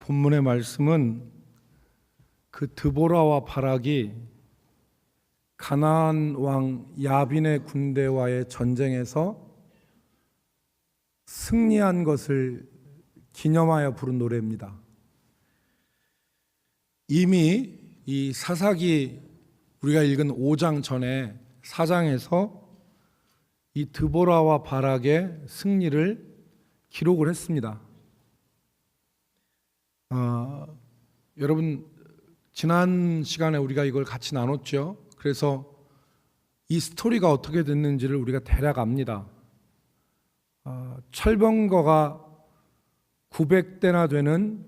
본문의 말씀은 그 드보라와 바락이 가나안 왕 야빈의 군대와의 전쟁에서 승리한 것을 기념하여 부른 노래입니다. 이미 이 사사기 우리가 읽은 5장 전에 4장에서 이 드보라와 바락의 승리를 기록을 했습니다. 여러분 지난 시간에 우리가 이걸 같이 나눴죠. 그래서 이 스토리가 어떻게 됐는지를 우리가 대략 압니다. 철병거가 900대나 되는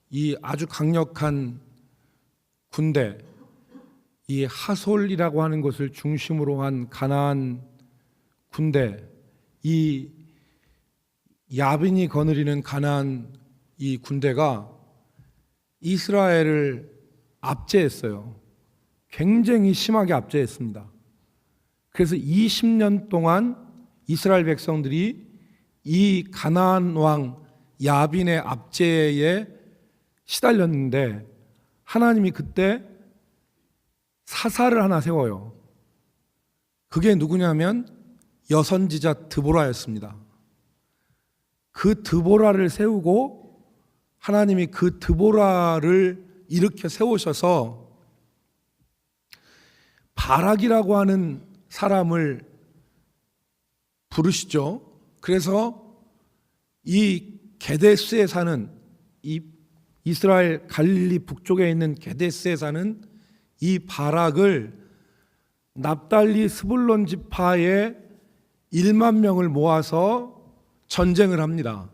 이 아주 강력한 군대, 이 하솔이라고 하는 것을 중심으로 한 가나안 군대, 이 야빈이 거느리는 가나안 이 군대가 이스라엘을 압제했어요. 굉장히 심하게 압제했습니다. 그래서 20년 동안 이스라엘 백성들이 이 가나안 왕 야빈의 압제에 시달렸는데 하나님이 그때 사사를 하나 세워요. 그게 누구냐면 여선지자 드보라였습니다. 그 드보라를 세우고 하나님이 그 드보라를 일으켜 세우셔서 바락이라고 하는 사람을 부르시죠. 그래서 이 게데스에 사는 이 이스라엘 갈릴리 북쪽에 있는 게데스에 사는 이 바락을 납달리 스불론 지파의 1만 명을 모아서 전쟁을 합니다.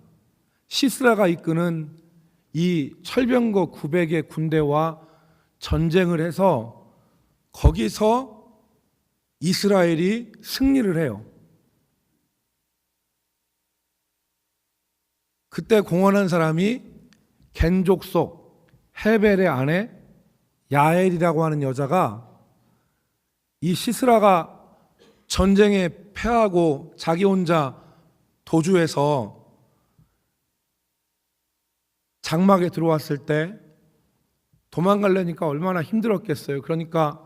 시스라가 이끄는 이 철병거 900의 군대와 전쟁을 해서 거기서 이스라엘이 승리를 해요. 그때 공헌한 사람이 겐족속 헤벨의 아내 야엘이라고 하는 여자가 이 시스라가 전쟁에 패하고 자기 혼자 도주해서 장막에 들어왔을 때 도망가려니까 얼마나 힘들었겠어요. 그러니까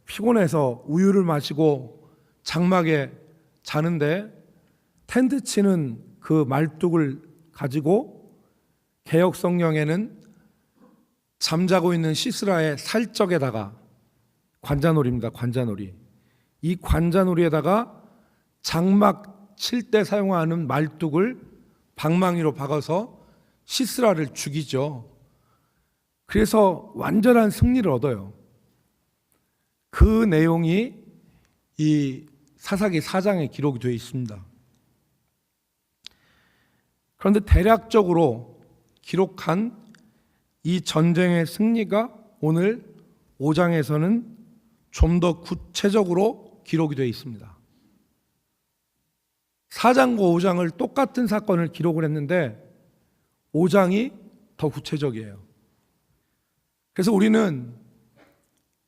피곤해서 우유를 마시고 장막에 자는데 텐트 치는 그 말뚝을 가지고 개역 성경에는 잠자고 있는 시스라의 살적에다가 관자놀이입니다. 관자놀이. 이 관자놀이에다가 장막 칠 때 사용하는 말뚝을 방망이로 박아서 시스라를 죽이죠. 그래서 완전한 승리를 얻어요. 그 내용이 이 사사기 4장에 기록이 되어 있습니다. 그런데 대략적으로 기록한 이 전쟁의 승리가 오늘 5장에서는 좀 더 구체적으로 기록이 되어 있습니다. 4장과 5장을 똑같은 사건을 기록을 했는데 5장이 더 구체적이에요. 그래서 우리는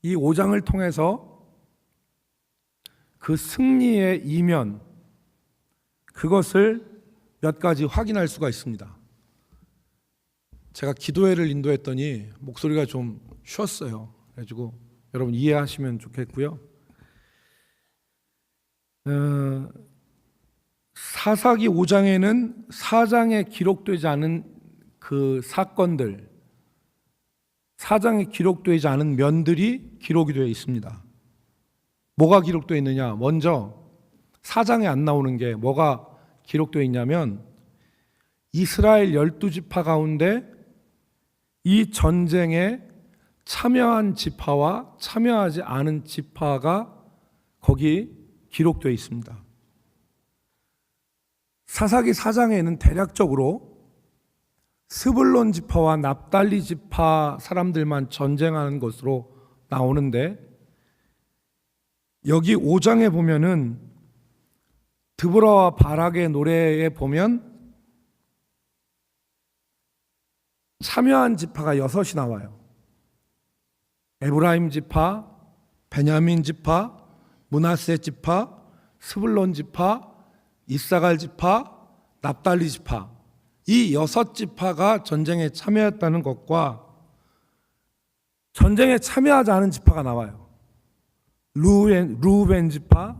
이 5장을 통해서 그 승리의 이면, 그것을 몇 가지 확인할 수가 있습니다. 제가 기도회를 인도했더니 목소리가 좀 쉬었어요. 그래가지고 여러분 이해하시면 좋겠고요. 사사기 5장에는 4장에 기록되지 않은 그 사건들, 4장에 기록되지 않은 면들이 기록이 되어 있습니다. 뭐가 기록되어 있느냐? 먼저 4장에 안 나오는 게 뭐가 기록되어 있냐면 이스라엘 12지파 가운데 이 전쟁에 참여한 지파와 참여하지 않은 지파가 거기 기록되어 있습니다. 사사기 4장에는 대략적으로 스불론 지파와 납달리 지파 사람들만 전쟁하는 것으로 나오는데 여기 5장에 보면은 드보라와 바락의 노래에 보면 참여한 지파가 6이 나와요. 에브라임 지파, 베냐민 지파, 므낫세 지파, 스불론 지파, 이사갈 지파, 납달리 지파, 이 6지파가 전쟁에 참여했다는 것과 전쟁에 참여하지 않은 지파가 나와요. 루벤 지파,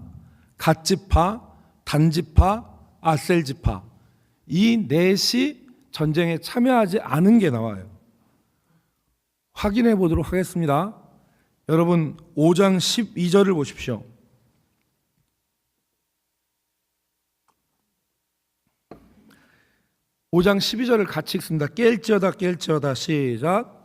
갓 지파, 단 지파, 아셀 지파, 이 넷이 전쟁에 참여하지 않은 게 나와요. 확인해 보도록 하겠습니다. 여러분 5장 12절을 보십시오. 5장 12절을 같이 읽습니다. 깰지어다 깰지어다 시작.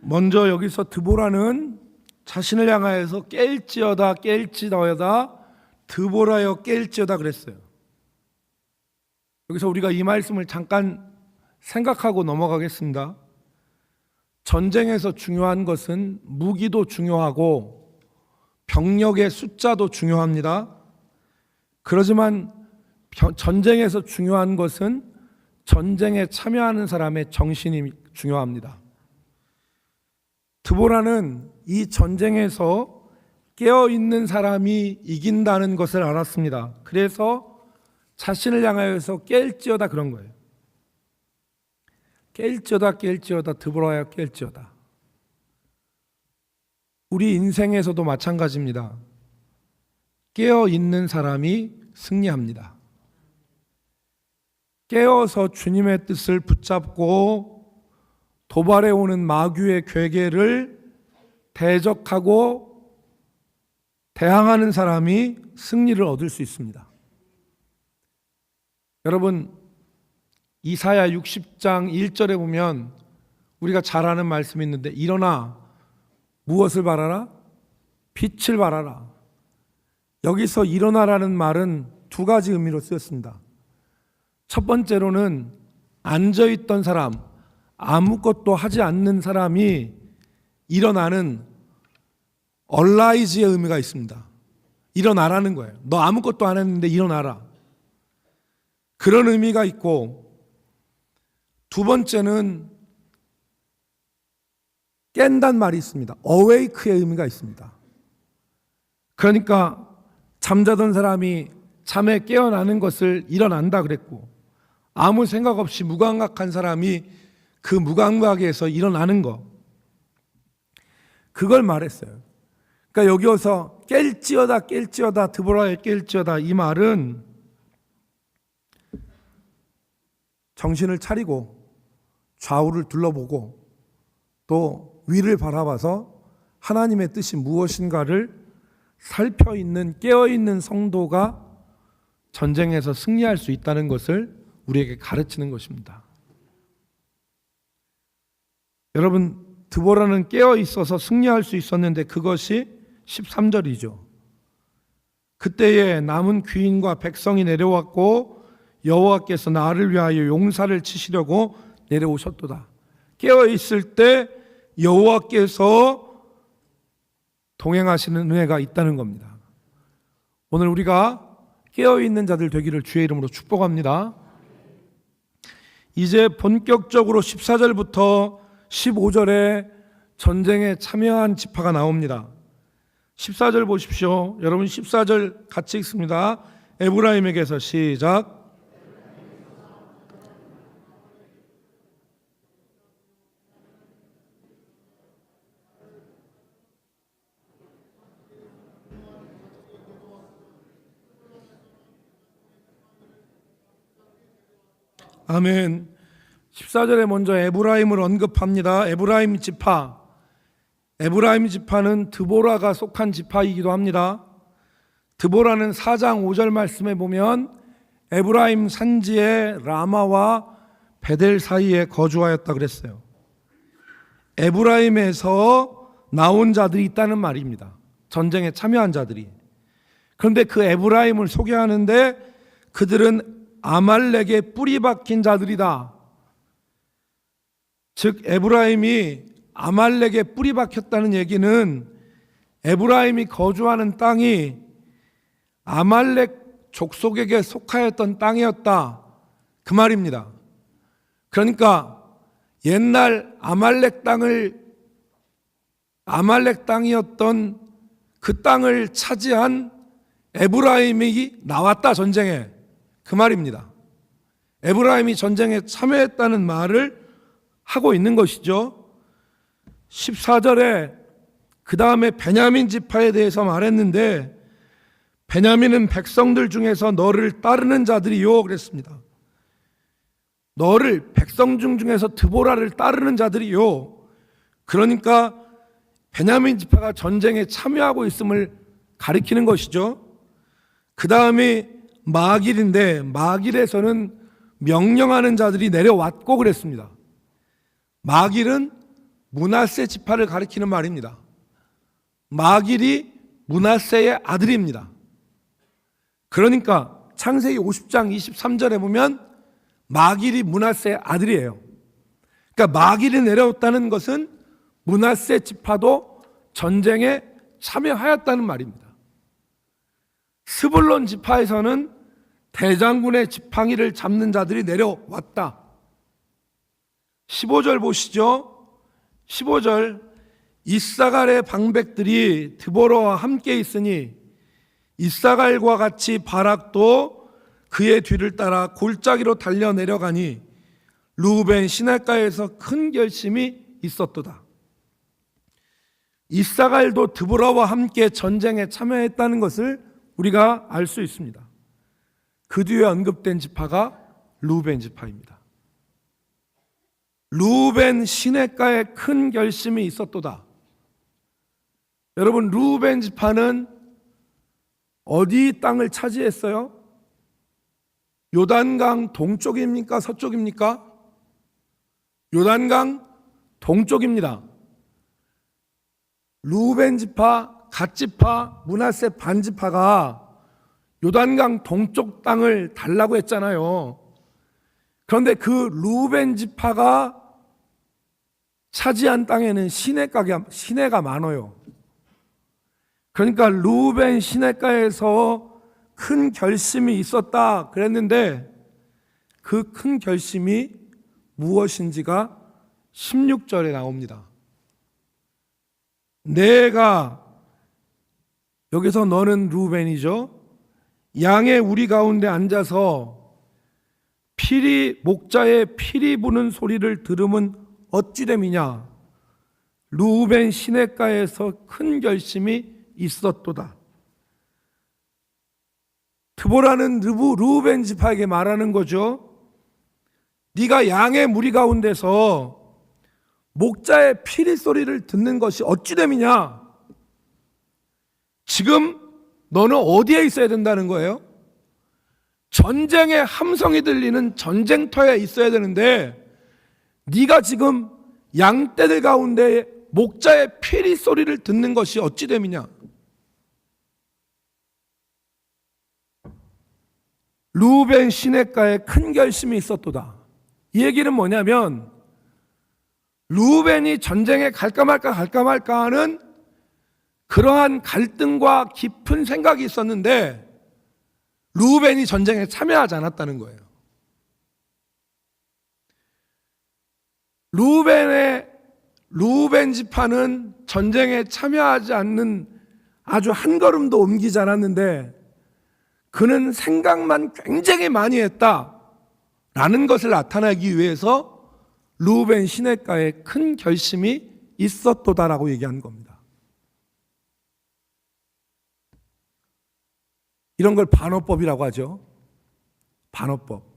먼저 여기서 드보라는 자신을 향하여서 깰지어다 깰지어다 드보라여 깰지어다 그랬어요. 여기서 우리가 이 말씀을 잠깐 생각하고 넘어가겠습니다. 전쟁에서 중요한 것은 무기도 중요하고 병력의 숫자도 중요합니다. 그렇지만 전쟁에서 중요한 것은 전쟁에 참여하는 사람의 정신이 중요합니다. 드보라는 이 전쟁에서 깨어있는 사람이 이긴다는 것을 알았습니다. 그래서 자신을 향하여서 깰지어다 그런 거예요. 깰지어다 깰지어다 드보라여 깰지어다. 우리 인생에서도 마찬가지입니다. 깨어있는 사람이 승리합니다. 깨어서 주님의 뜻을 붙잡고 도발해 오는 마귀의 괴계를 대적하고 대항하는 사람이 승리를 얻을 수 있습니다. 여러분 이사야 60장 1절에 보면 우리가 잘 아는 말씀이 있는데 일어나 무엇을 바라라? 빛을 바라라. 여기서 일어나라는 말은 두 가지 의미로 쓰였습니다. 첫 번째로는 앉아있던 사람, 아무것도 하지 않는 사람이 일어나는 얼라이즈의 의미가 있습니다. 일어나라는 거예요. 너 아무것도 안 했는데 일어나라. 그런 의미가 있고, 두 번째는 깬단 말이 있습니다. 어웨이크의 의미가 있습니다. 그러니까 잠자던 사람이 잠에 깨어나는 것을 일어난다 그랬고, 아무 생각 없이 무감각한 사람이 그 무감각에서 일어나는 거, 그걸 말했어요. 그러니까 여기서 깰지어다 깰지어다 드보라의 깰지어다, 이 말은 정신을 차리고 좌우를 둘러보고 또 위를 바라봐서 하나님의 뜻이 무엇인가를 살펴있는 깨어있는 성도가 전쟁에서 승리할 수 있다는 것을 우리에게 가르치는 것입니다. 여러분, 드보라는 깨어있어서 승리할 수 있었는데 그것이 13절이죠. 그때에 남은 귀인과 백성이 내려왔고 여호와께서 나를 위하여 용사를 치시려고 내려오셨도다. 깨어있을 때 여호와께서 동행하시는 은혜가 있다는 겁니다. 오늘 우리가 깨어있는 자들 되기를 주의 이름으로 축복합니다. 이제 본격적으로 14절부터 15절에 전쟁에 참여한 지파가 나옵니다. 14절 보십시오. 여러분 14절 같이 읽습니다. 에브라임에게서 시작. 아멘. 14절에 먼저 에브라임을 언급합니다. 에브라임 지파. 에브라임 지파는 드보라가 속한 지파이기도 합니다. 드보라는 4장 5절 말씀에 보면 에브라임 산지의 라마와 베델 사이에 거주하였다 그랬어요. 에브라임에서 나온 자들이 있다는 말입니다. 전쟁에 참여한 자들이. 그런데 그 에브라임을 소개하는데 그들은 아말렉에 뿌리 박힌 자들이다. 즉 에브라임이 아말렉에 뿌리 박혔다는 얘기는 에브라임이 거주하는 땅이 아말렉 족속에게 속하였던 땅이었다, 그 말입니다. 그러니까 옛날 아말렉 땅이었던 그 땅을 차지한 에브라임이 나왔다, 전쟁에. 그 말입니다. 에브라임이 전쟁에 참여했다는 말을 하고 있는 것이죠. 14절에 그 다음에 베냐민 지파에 대해서 말했는데, 베냐민은 백성들 중에서 너를 따르는 자들이요 그랬습니다. 너를, 백성 중에서 드보라를 따르는 자들이요. 그러니까 베냐민 지파가 전쟁에 참여하고 있음을 가리키는 것이죠. 그 다음에 마길인데, 마길에서는 명령하는 자들이 내려왔고 그랬습니다. 마길은 므낫세 지파를 가리키는 말입니다. 마길이 므낫세의 아들입니다. 그러니까 창세기 50장 23절에 보면 마길이 므낫세의 아들이에요. 그러니까 마길이 내려왔다는 것은 므낫세 지파도 전쟁에 참여하였다는 말입니다. 스불론 지파에서는 대장군의 지팡이를 잡는 자들이 내려왔다. 15절 보시죠. 15절, 이사갈의 방백들이 드보라와 함께 있으니 이사갈과 같이 바락도 그의 뒤를 따라 골짜기로 달려 내려가니 루벤 시냇가에서 큰 결심이 있었도다. 이사갈도 드보라와 함께 전쟁에 참여했다는 것을 우리가 알 수 있습니다. 그 뒤에 언급된 지파가 루벤 지파입니다. 루벤 시냇가에 큰 결심이 있었도다. 여러분, 루벤 지파는 어디 땅을 차지했어요? 요단강 동쪽입니까? 서쪽입니까? 요단강 동쪽입니다. 루벤 지파, 갓 지파, 므낫세 반 지파가 요단강 동쪽 땅을 달라고 했잖아요. 그런데 그 루벤 지파가 차지한 땅에는 시내가 많아요. 그러니까 루벤 시내가에서 큰 결심이 있었다 그랬는데, 그 큰 결심이 무엇인지가 16절에 나옵니다. 내가, 여기서 너는 루벤이죠. 양의 우리 가운데 앉아서 목자의 피리 부는 소리를 들으면 어찌 됨이냐. 루벤 시냇가에서 큰 결심이 있었도다. 드보라는 루벤 지파에게 말하는 거죠. 네가 양의 무리 가운데서 목자의 피리 소리를 듣는 것이 어찌 됨이냐. 지금 너는 어디에 있어야 된다는 거예요? 전쟁의 함성이 들리는 전쟁터에 있어야 되는데, 네가 지금 양떼들 가운데 목자의 피리 소리를 듣는 것이 어찌 됨이냐. 루벤 시냇가에 큰 결심이 있었도다. 이 얘기는 뭐냐면, 루벤이 전쟁에 갈까 말까 하는 그러한 갈등과 깊은 생각이 있었는데, 루벤이 전쟁에 참여하지 않았다는 거예요. 루벤 지파는 전쟁에 참여하지 않는, 아주 한 걸음도 옮기지 않았는데, 그는 생각만 굉장히 많이 했다라는 것을 나타내기 위해서 루벤 시냇가에 큰 결심이 있었도다라고 얘기한 겁니다. 이런 걸 반어법이라고 하죠. 반어법.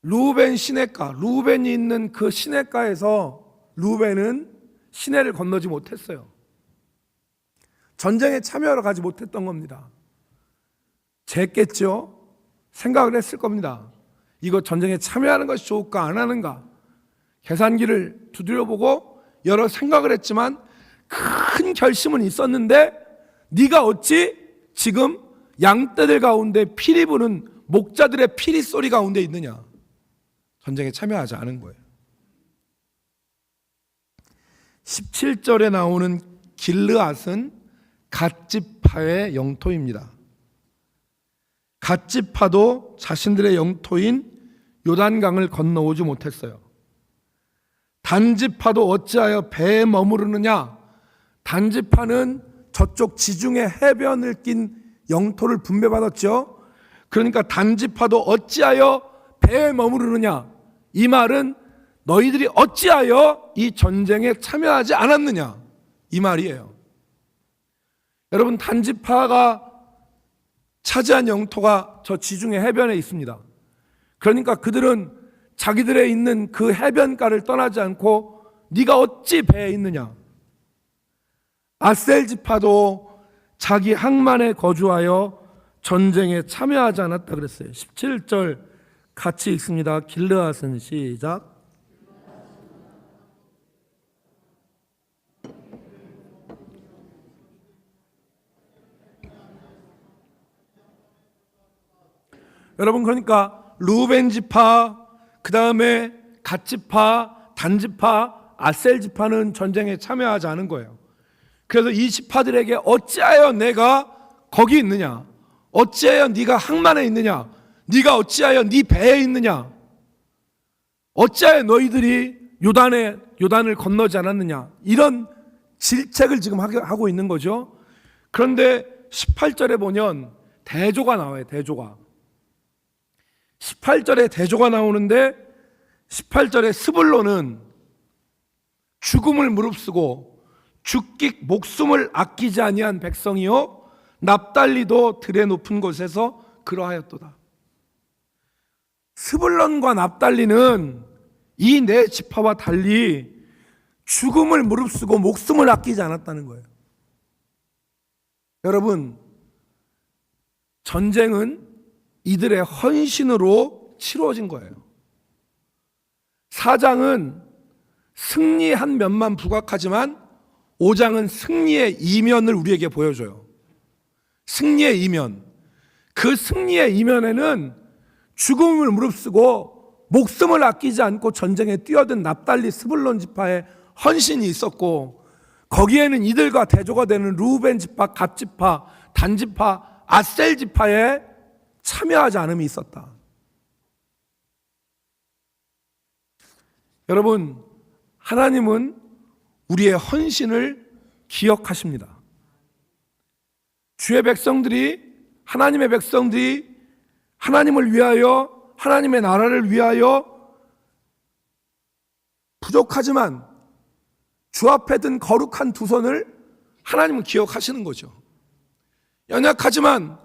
루벤 시냇가, 루벤이 있는 그 시냇가에서 루벤은 시내를 건너지 못했어요. 전쟁에 참여하러 가지 못했던 겁니다. 쟀겠죠? 생각을 했을 겁니다. 이거 전쟁에 참여하는 것이 좋을까 안 하는가, 계산기를 두드려보고 여러 생각을 했지만 큰 결심은 있었는데, 네가 어찌 지금 양떼들 가운데 피리 부는 목자들의 피리 소리 가운데 있느냐. 전쟁에 참여하지 않은 거예요. 17절에 나오는 길르앗은 갓지파의 영토입니다. 갓지파도 자신들의 영토인 요단강을 건너오지 못했어요. 단지파도 어찌하여 배에 머무르느냐? 단지파는 저쪽 지중해 해변을 낀 영토를 분배받았죠. 그러니까 단지파도 어찌하여 배에 머무르느냐? 이 말은 너희들이 어찌하여 이 전쟁에 참여하지 않았느냐? 이 말이에요. 여러분, 단지파가 차지한 영토가 저 지중해 해변에 있습니다. 그러니까 그들은 자기들의 있는 그 해변가를 떠나지 않고 네가 어찌 배에 있느냐? 아셀 지파도 자기 항만에 거주하여 전쟁에 참여하지 않았다 그랬어요. 17절 같이 읽습니다. 길르앗은 시작. 여러분, 그러니까 루벤 지파, 그 다음에 갓 지파, 단 지파, 아셀 지파는 전쟁에 참여하지 않은 거예요. 그래서 이 지파들에게 어찌하여 내가 거기 있느냐? 어찌하여 네가 항만에 있느냐? 네가 어찌하여 네 배에 있느냐? 어찌하여 너희들이 요단을 건너지 않았느냐? 이런 질책을 지금 하고 있는 거죠. 그런데 18절에 보면 대조가 나와요. 대조가. 18절에 대조가 나오는데 18절에 스불론은 죽음을 무릅쓰고 죽기 목숨을 아끼지 아니한 백성이요 납달리도 들의 높은 곳에서 그러하였도다. 스불론과 납달리는 이 네 지파와 달리 죽음을 무릅쓰고 목숨을 아끼지 않았다는 거예요. 여러분, 전쟁은 이들의 헌신으로 치루어진 거예요. 4장은 승리한 면만 부각하지만 5장은 승리의 이면을 우리에게 보여줘요. 승리의 이면. 그 승리의 이면에는 죽음을 무릅쓰고 목숨을 아끼지 않고 전쟁에 뛰어든 납달리 스불론 지파의 헌신이 있었고, 거기에는 이들과 대조가 되는 루벤 지파, 갓 지파, 단 지파, 아셀 지파의 참여하지 않음이 있었다. 여러분, 하나님은 우리의 헌신을 기억하십니다. 주의 백성들이, 하나님의 백성들이 하나님을 위하여, 하나님의 나라를 위하여 부족하지만 주 앞에 든 거룩한 두 손을 하나님은 기억하시는 거죠. 연약하지만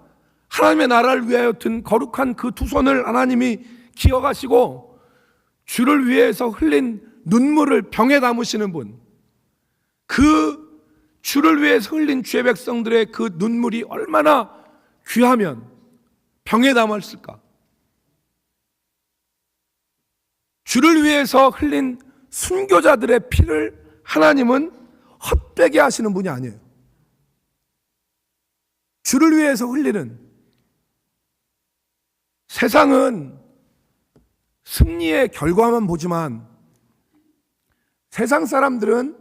하나님의 나라를 위하여 든 거룩한 그 두 손을 하나님이 기억하시고 주를 위해서 흘린 눈물을 병에 담으시는 분, 그 주를 위해서 흘린 주의 백성들의 그 눈물이 얼마나 귀하면 병에 담았을까? 주를 위해서 흘린 순교자들의 피를 하나님은 헛되게 하시는 분이 아니에요. 주를 위해서 흘리는, 세상은 승리의 결과만 보지만 세상 사람들은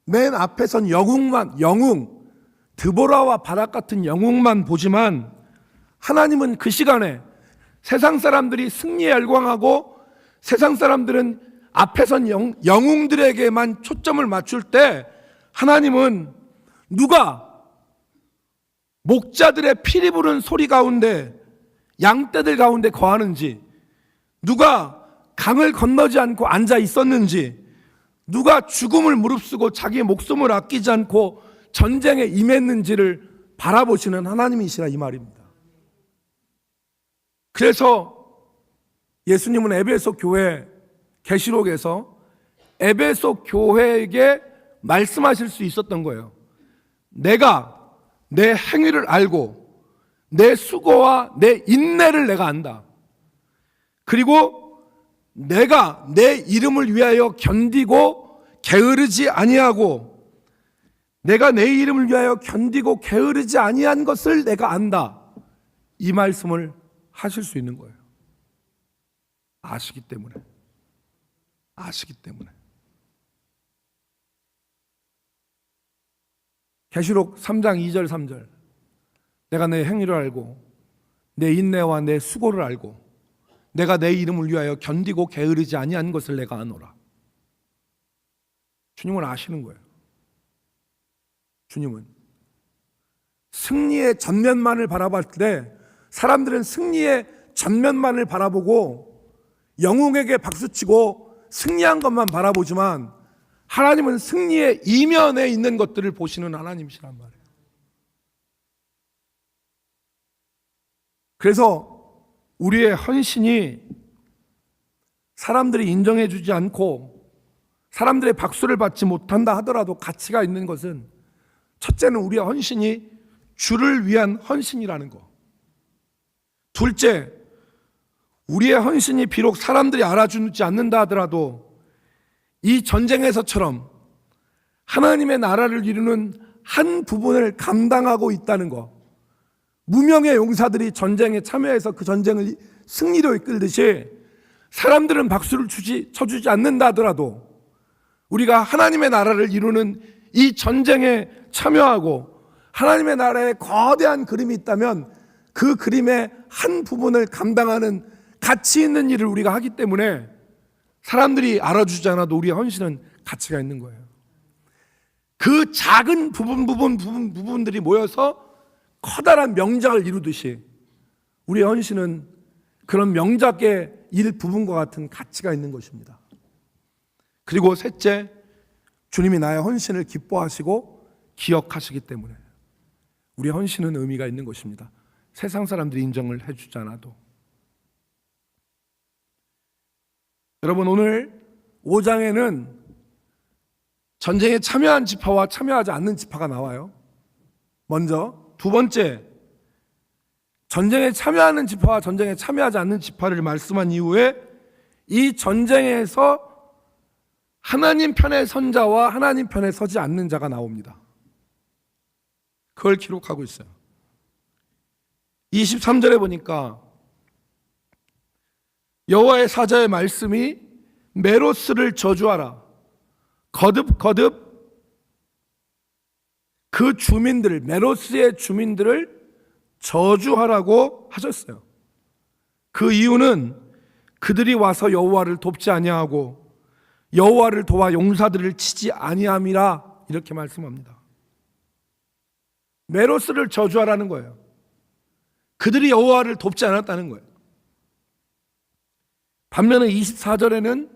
맨 앞에선 영웅, 드보라와 바락 같은 영웅만 보지만 하나님은 그 시간에 세상 사람들이 승리에 열광하고 세상 사람들은 앞에선 영웅들에게만 초점을 맞출 때 하나님은 누가 목자들의 피리 부른 소리 가운데, 양떼들 가운데 거하는지, 누가 강을 건너지 않고 앉아 있었는지, 누가 죽음을 무릅쓰고 자기의 목숨을 아끼지 않고 전쟁에 임했는지를 바라보시는 하나님이시라 이 말입니다. 그래서 예수님은 에베소 교회 계시록에서 에베소 교회에게 말씀하실 수 있었던 거예요. 내가 내 행위를 알고 내 수고와 내 인내를 내가 안다. 그리고 내가 내 이름을 위하여 견디고 게으르지 아니하고, 내가 내 이름을 위하여 견디고 게으르지 아니한 것을 내가 안다. 이 말씀을 하실 수 있는 거예요. 아시기 때문에. 계시록 3장 2절 3절. 내가 내 행위를 알고 내 인내와 내 수고를 알고 내가 내 이름을 위하여 견디고 게으르지 아니한 것을 내가 아노라. 주님은 아시는 거예요. 주님은 승리의 전면만을 바라볼 때 사람들은 승리의 전면만을 바라보고 영웅에게 박수치고 승리한 것만 바라보지만 하나님은 승리의 이면에 있는 것들을 보시는 하나님이시란 말이에요. 그래서 우리의 헌신이 사람들이 인정해 주지 않고 사람들의 박수를 받지 못한다 하더라도 가치가 있는 것은 첫째는 우리의 헌신이 주를 위한 헌신이라는 것. 둘째, 우리의 헌신이 비록 사람들이 알아주지 않는다 하더라도 이 전쟁에서처럼 하나님의 나라를 이루는 한 부분을 감당하고 있다는 것. 무명의 용사들이 전쟁에 참여해서 그 전쟁을 승리로 이끌듯이 사람들은 박수를 쳐주지 않는다 하더라도 우리가 하나님의 나라를 이루는 이 전쟁에 참여하고 하나님의 나라에 거대한 그림이 있다면 그 그림의 한 부분을 감당하는 가치 있는 일을 우리가 하기 때문에 사람들이 알아주지 않아도 우리의 헌신은 가치가 있는 거예요. 그 작은 부분들이 모여서 커다란 명작을 이루듯이 우리의 헌신은 그런 명작의 일부분과 같은 가치가 있는 것입니다. 그리고 셋째, 주님이 나의 헌신을 기뻐하시고 기억하시기 때문에 우리의 헌신은 의미가 있는 것입니다. 세상 사람들이 인정을 해주지 않아도. 여러분, 오늘 5장에는 전쟁에 참여한 지파와 참여하지 않는 지파가 나와요. 먼저 두 번째, 전쟁에 참여하는 지파와 전쟁에 참여하지 않는 지파를 말씀한 이후에 이 전쟁에서 하나님 편에 선 자와 하나님 편에 서지 않는 자가 나옵니다. 그걸 기록하고 있어요. 23절에 보니까 여호와의 사자의 말씀이 메로스를 저주하라. 거듭 그 주민들을, 메로스의 주민들을 저주하라고 하셨어요. 그 이유는 그들이 와서 여호와를 돕지 아니하고 여호와를 도와 용사들을 치지 아니함이라, 이렇게 말씀합니다. 메로스를 저주하라는 거예요. 그들이 여호와를 돕지 않았다는 거예요. 반면에 24절에는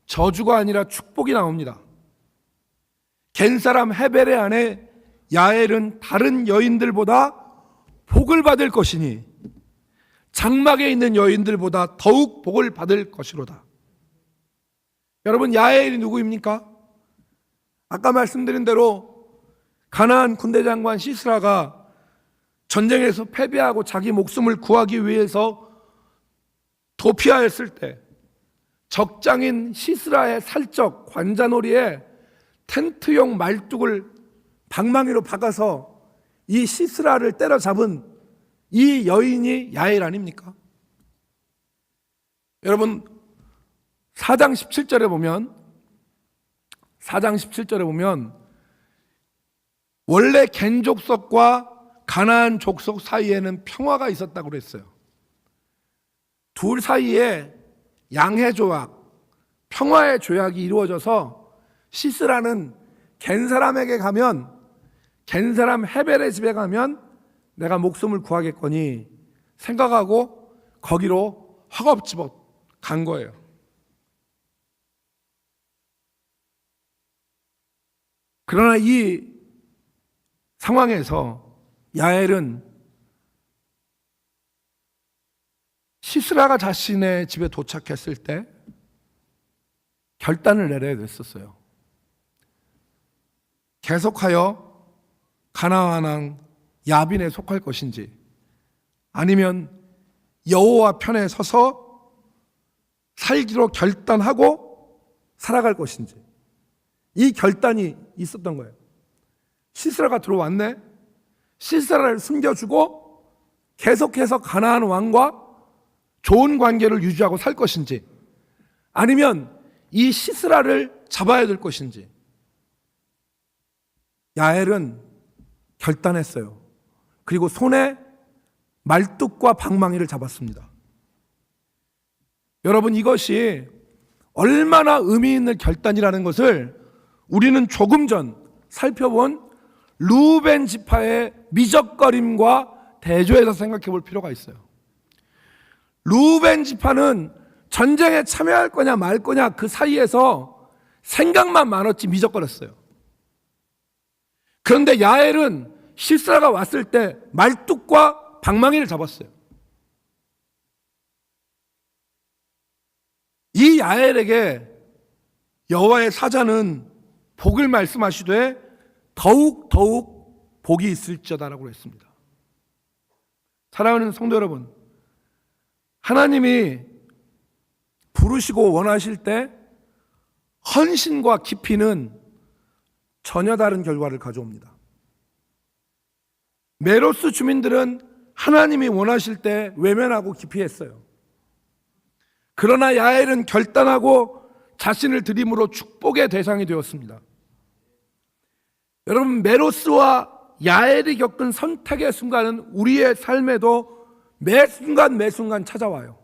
저주가 아니라 축복이 나옵니다. 겐 사람 헤벨의 아내 야엘은 다른 여인들보다 복을 받을 것이니 장막에 있는 여인들보다 더욱 복을 받을 것이로다. 여러분, 야엘이 누구입니까? 아까 말씀드린 대로 가나안 군대 장관 시스라가 전쟁에서 패배하고 자기 목숨을 구하기 위해서 도피하였을 때 적장인 시스라의 살적 관자놀이에 텐트용 말뚝을 방망이로 박아서 이 시스라를 때려잡은 이 여인이 야엘 아닙니까? 여러분, 4장 17절에 보면 원래 겐 족속과 가나안 족속 사이에는 평화가 있었다고 그랬어요. 둘 사이에 양해 조약, 평화의 조약이 이루어져서 시스라는 겐 사람에게 가면, 겐 사람 헤벨의 집에 가면 내가 목숨을 구하겠거니 생각하고 거기로 허겁지겁 간 거예요. 그러나 이 상황에서 야엘은 시스라가 자신의 집에 도착했을 때 결단을 내려야 됐었어요. 계속하여 가나안 왕 야빈에 속할 것인지, 아니면 여호와 편에 서서 살기로 결단하고 살아갈 것인지, 이 결단이 있었던 거예요. 시스라가 들어왔네. 시스라를 숨겨주고 계속해서 가나안 왕과 좋은 관계를 유지하고 살 것인지, 아니면 이 시스라를 잡아야 될 것인지. 야엘은 결단했어요. 그리고 손에 말뚝과 방망이를 잡았습니다. 여러분, 이것이 얼마나 의미 있는 결단이라는 것을 우리는 조금 전 살펴본 르우벤 지파의 미적거림과 대조해서 생각해 볼 필요가 있어요. 르우벤 지파는 전쟁에 참여할 거냐 말 거냐 그 사이에서 생각만 많았지 미적거렸어요. 그런데 야엘은 시스라가 왔을 때 말뚝과 방망이를 잡았어요. 이 야엘에게 여호와의 사자는 복을 말씀하시되 더욱 복이 있을지어다라고 했습니다. 사랑하는 성도 여러분, 하나님이 부르시고 원하실 때 헌신과 깊이는 전혀 다른 결과를 가져옵니다. 메로스 주민들은 하나님이 원하실 때 외면하고 기피했어요. 그러나 야엘은 결단하고 자신을 드림으로 축복의 대상이 되었습니다. 여러분, 메로스와 야엘이 겪은 선택의 순간은 우리의 삶에도 매 순간 찾아와요.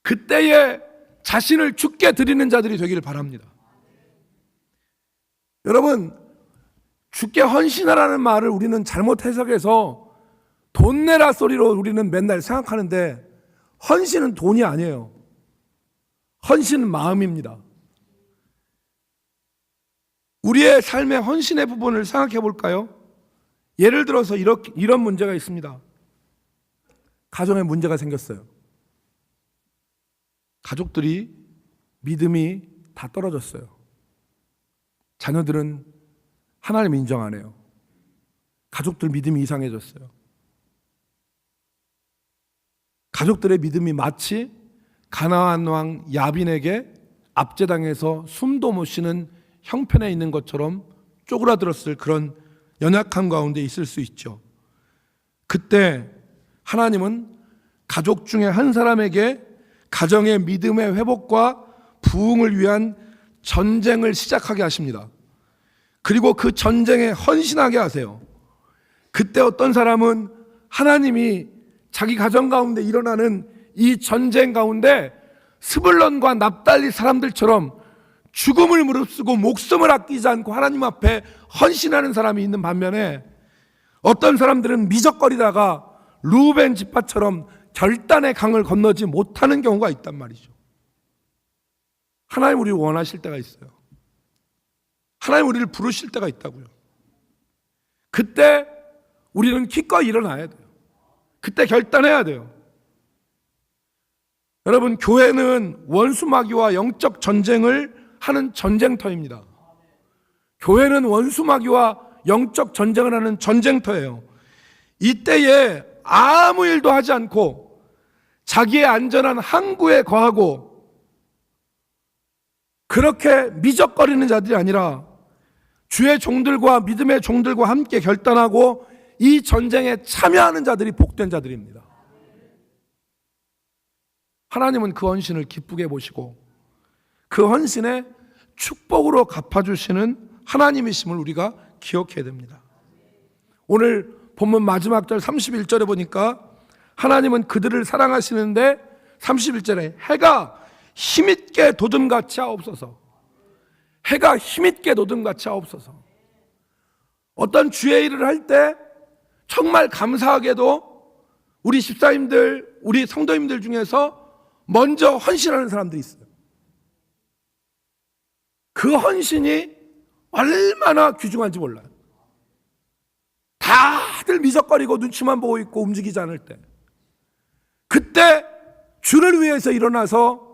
그때에 자신을 죽게 드리는 자들이 되기를 바랍니다. 여러분, 죽게 헌신하라는 말을 우리는 잘못 해석해서 돈 내라 소리로 우리는 맨날 생각하는데, 헌신은 돈이 아니에요. 헌신은 마음입니다. 우리의 삶의 헌신의 부분을 생각해 볼까요? 예를 들어서 이런 문제가 있습니다. 가정에 문제가 생겼어요. 가족들이 믿음이 다 떨어졌어요. 자녀들은 하나님 인정 안 해요. 가족들 믿음이 이상해졌어요. 가족들의 믿음이 마치 가나안 왕 야빈에게 압제당해서 숨도 못 쉬는 형편에 있는 것처럼 쪼그라들었을 그런 연약함 가운데 있을 수 있죠. 그때 하나님은 가족 중에 한 사람에게 가정의 믿음의 회복과 부흥을 위한 전쟁을 시작하게 하십니다. 그리고 그 전쟁에 헌신하게 하세요. 그때 어떤 사람은 하나님이 자기 가정 가운데 일어나는 이 전쟁 가운데 스불론과 납달리 사람들처럼 죽음을 무릅쓰고 목숨을 아끼지 않고 하나님 앞에 헌신하는 사람이 있는 반면에, 어떤 사람들은 미적거리다가 르우벤 지파처럼 결단의 강을 건너지 못하는 경우가 있단 말이죠. 하나님 우리를 원하실 때가 있어요. 하나님 우리를 부르실 때가 있다고요. 그때 우리는 기꺼이 일어나야 돼요. 그때 결단해야 돼요. 여러분, 교회는 원수 마귀와 영적 전쟁을 하는 전쟁터입니다. 교회는 원수 마귀와 영적 전쟁을 하는 전쟁터예요. 이때에 아무 일도 하지 않고 자기의 안전한 항구에 거하고 그렇게 미적거리는 자들이 아니라 주의 종들과 믿음의 종들과 함께 결단하고 이 전쟁에 참여하는 자들이 복된 자들입니다. 하나님은 그 헌신을 기쁘게 보시고 그 헌신에 축복으로 갚아주시는 하나님이심을 우리가 기억해야 됩니다. 오늘 본문 마지막 절 31절에 보니까 하나님은 그들을 사랑하시는데 31절에 해가 힘있게 돋음같이 하옵소서. 해가 힘있게 돋음같이 하옵소서. 어떤 주의 일을 할 때 정말 감사하게도 우리 집사님들, 우리 성도님들 중에서 먼저 헌신하는 사람들이 있어요. 그 헌신이 얼마나 귀중한지 몰라요. 다들 미적거리고 눈치만 보고 있고 움직이지 않을 때, 그때 주를 위해서 일어나서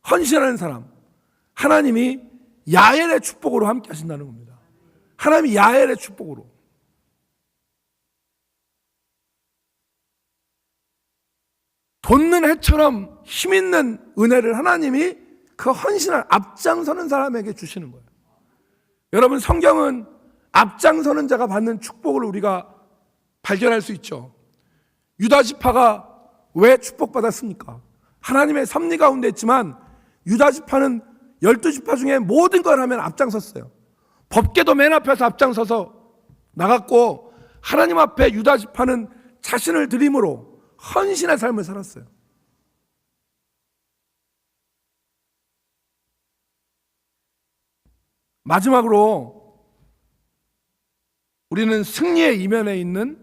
헌신하는 사람, 하나님이 야엘의 축복으로 함께 하신다는 겁니다. 하나님이 야엘의 축복으로. 돋는 해처럼 힘있는 은혜를 하나님이 그 헌신을 앞장서는 사람에게 주시는 거예요. 여러분, 성경은 앞장서는 자가 받는 축복을 우리가 발견할 수 있죠. 유다 지파가 왜 축복받았습니까? 하나님의 섭리 가운데 있지만 유다 지파는 12지파 중에 모든 걸 하면 앞장섰어요. 법궤도 맨 앞에서 앞장서서 나갔고, 하나님 앞에 유다 지파는 자신을 드림으로 헌신의 삶을 살았어요. 마지막으로 우리는 승리의 이면에 있는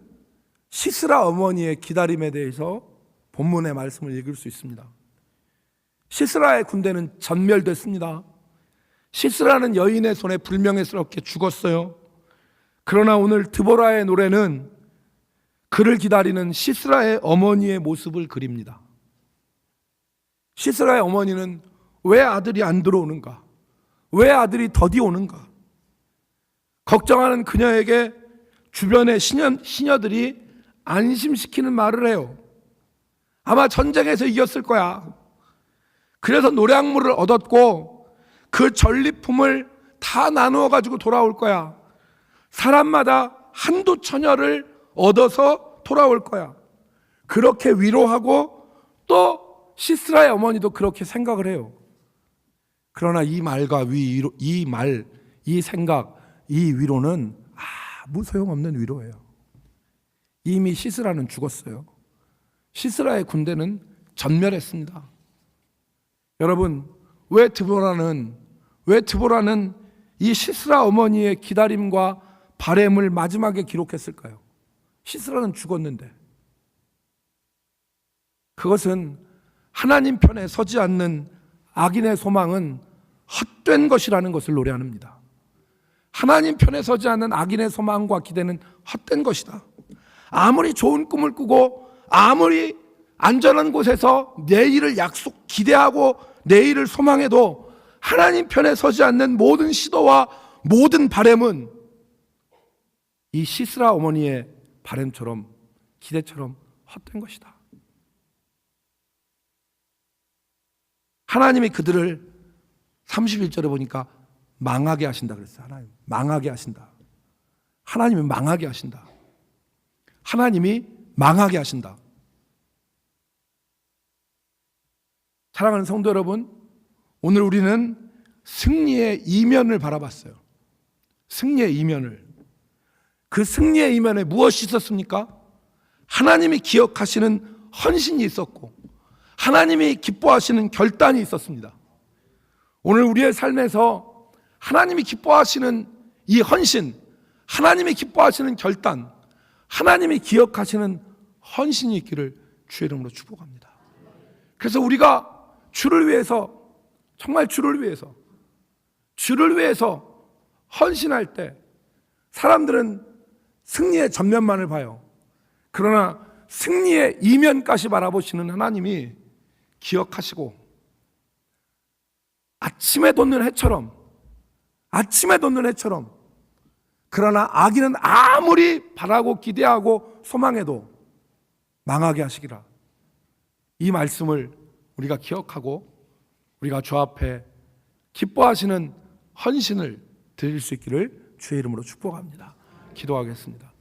시스라 어머니의 기다림에 대해서 본문의 말씀을 읽을 수 있습니다. 시스라의 군대는 전멸됐습니다. 시스라는 여인의 손에 불명예스럽게 죽었어요. 그러나 오늘 드보라의 노래는 그를 기다리는 시스라의 어머니의 모습을 그립니다. 시스라의 어머니는 왜 아들이 안 들어오는가? 왜 아들이 더디 오는가? 걱정하는 그녀에게 주변의 시녀들이 안심시키는 말을 해요. 아마 전쟁에서 이겼을 거야. 그래서 노량물을 얻었고 그 전리품을 다 나누어 가지고 돌아올 거야. 사람마다 한두 처녀를 얻어서 돌아올 거야. 그렇게 위로하고 또 시스라의 어머니도 그렇게 생각을 해요. 그러나 이 말과 이 생각, 이 위로는 아무 소용없는 위로예요. 이미 시스라는 죽었어요. 시스라의 군대는 전멸했습니다. 여러분, 왜 드보라는 이 시스라 어머니의 기다림과 바램을 마지막에 기록했을까요? 시스라는 죽었는데. 그것은 하나님 편에 서지 않는 악인의 소망은 헛된 것이라는 것을 노래합니다. 하나님 편에 서지 않는 악인의 소망과 기대는 헛된 것이다. 아무리 좋은 꿈을 꾸고 아무리 안전한 곳에서 내일을 기대하고 내일을 소망해도 하나님 편에 서지 않는 모든 시도와 모든 바램은 이 시스라 어머니의 바램처럼 기대처럼 헛된 것이다. 하나님이 그들을 31절에 보니까 망하게 하신다 그랬어요. 하나님 망하게 하신다. 하나님이 망하게 하신다. 하나님이 망하게 하신다. 사랑하는 성도 여러분, 오늘 우리는 승리의 이면을 바라봤어요. 승리의 이면을. 그 승리의 이면에 무엇이 있었습니까? 하나님이 기억하시는 헌신이 있었고 하나님이 기뻐하시는 결단이 있었습니다. 오늘 우리의 삶에서 하나님이 기뻐하시는 이 헌신, 하나님이 기뻐하시는 결단, 하나님이 기억하시는 헌신이 있기를 주의 이름으로 축복합니다. 그래서 우리가 주를 위해서, 정말 주를 위해서 헌신할 때 사람들은 승리의 전면만을 봐요. 그러나 승리의 이면까지 바라보시는 하나님이 기억하시고 아침에 돋는 해처럼 그러나 악인은 아무리 바라고 기대하고 소망해도 망하게 하시기라. 이 말씀을 우리가 기억하고 우리가 주 앞에 기뻐하시는 헌신을 드릴 수 있기를 주의 이름으로 축복합니다. 기도하겠습니다.